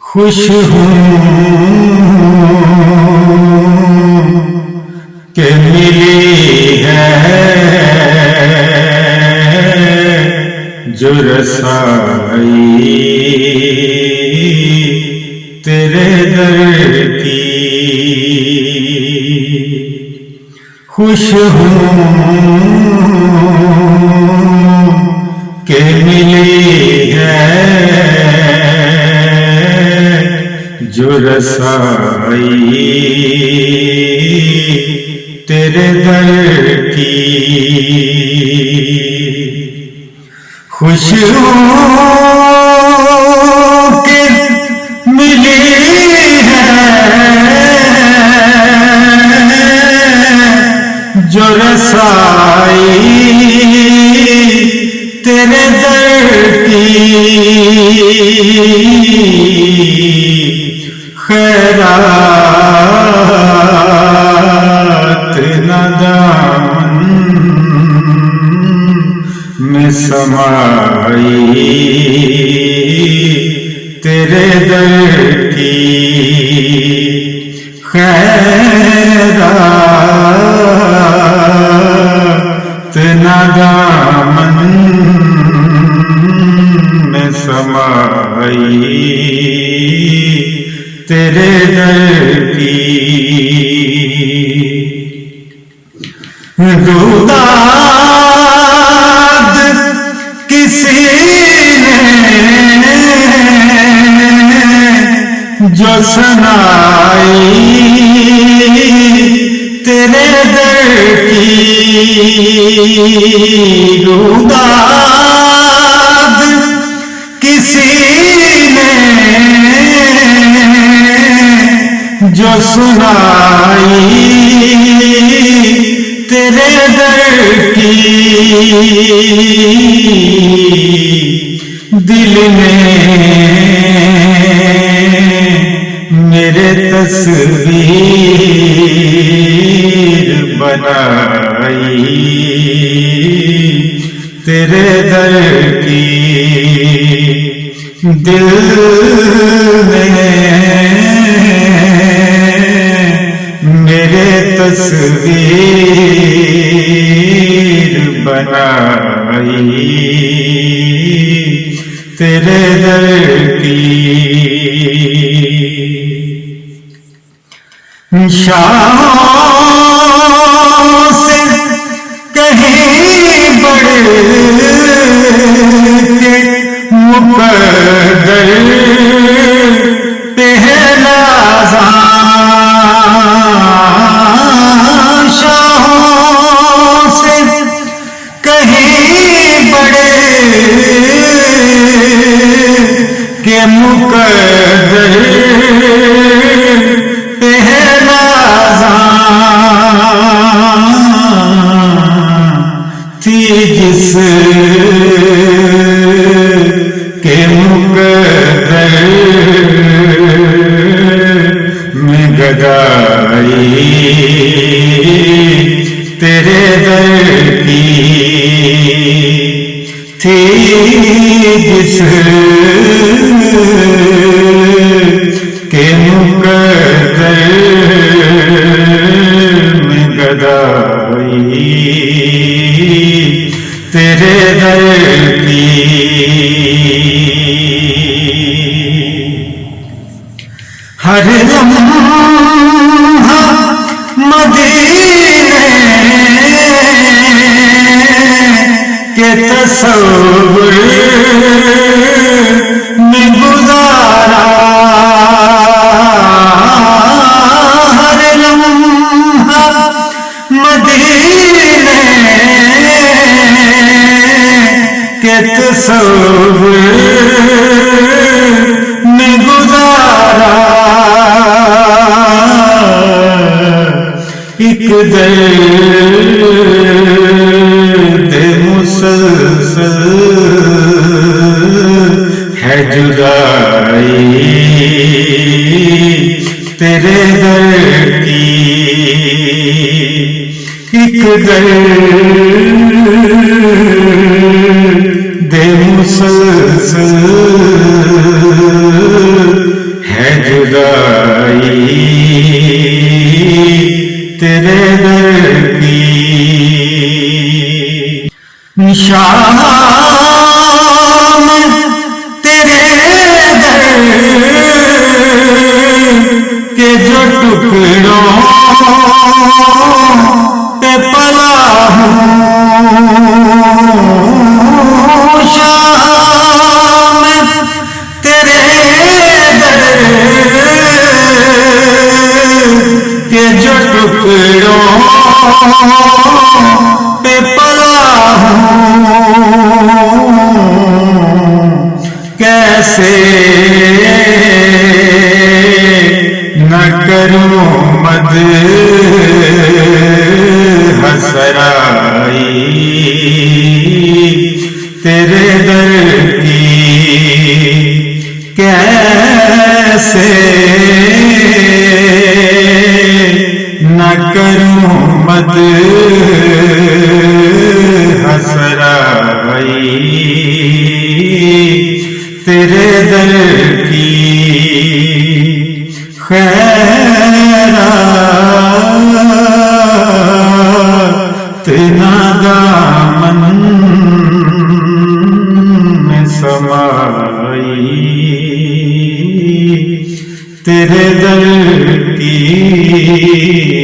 खुश हूँ कि मिली है जो रसाई तेरे दर की। खुश हूँ कि मिली है जो रसाई तेरे दर की। खुश हूँ कि मिली है जो रसाई तेरे दर की। खैरात न दामन में समाई तेरे दर की। खैरात न दामन में समाई तेरे दर की। रुदाद किसी ने जो सुनाई तेरे दर की। रुदाद किसी ने जो सुनाई तेरे दर की। दिल ने मेरे तस्वीर बनाई तेरे दर की। दिल ने मेरे तस्वीर बनाई तेरे दर की। शाहों से कहीं बढ़ के मुकद्दर पे है नाज़ां। शाहों से कहीं बढ़ के मुकद्दर पे है नाज़ां। थी जिस के मुकद्दर में गदाई तेरे दर की। थी जिस के मुकद्दर में गदाई तेरे दर की। हर लम्हा मदीने के तस्वुर में गुजारा। हर लम्हा मदीने के तस्वुर में गुजारा। एक दर्द मुसलसल है जुदाई तेरे दर की। एक दर्द मुसलसल है जुदाई तेरे दर की। शाम तेरे दर के जो टुकड़ों पे पला हूँ, शाम तेरे दर के जो टुकड़ों पे पला हूँ, कैसे न करूं मद हसराई तेरे दर की। कैसे न करूं मद हसराई तेरे दर की। खैरात ना दामन में समाई तेरे दर की।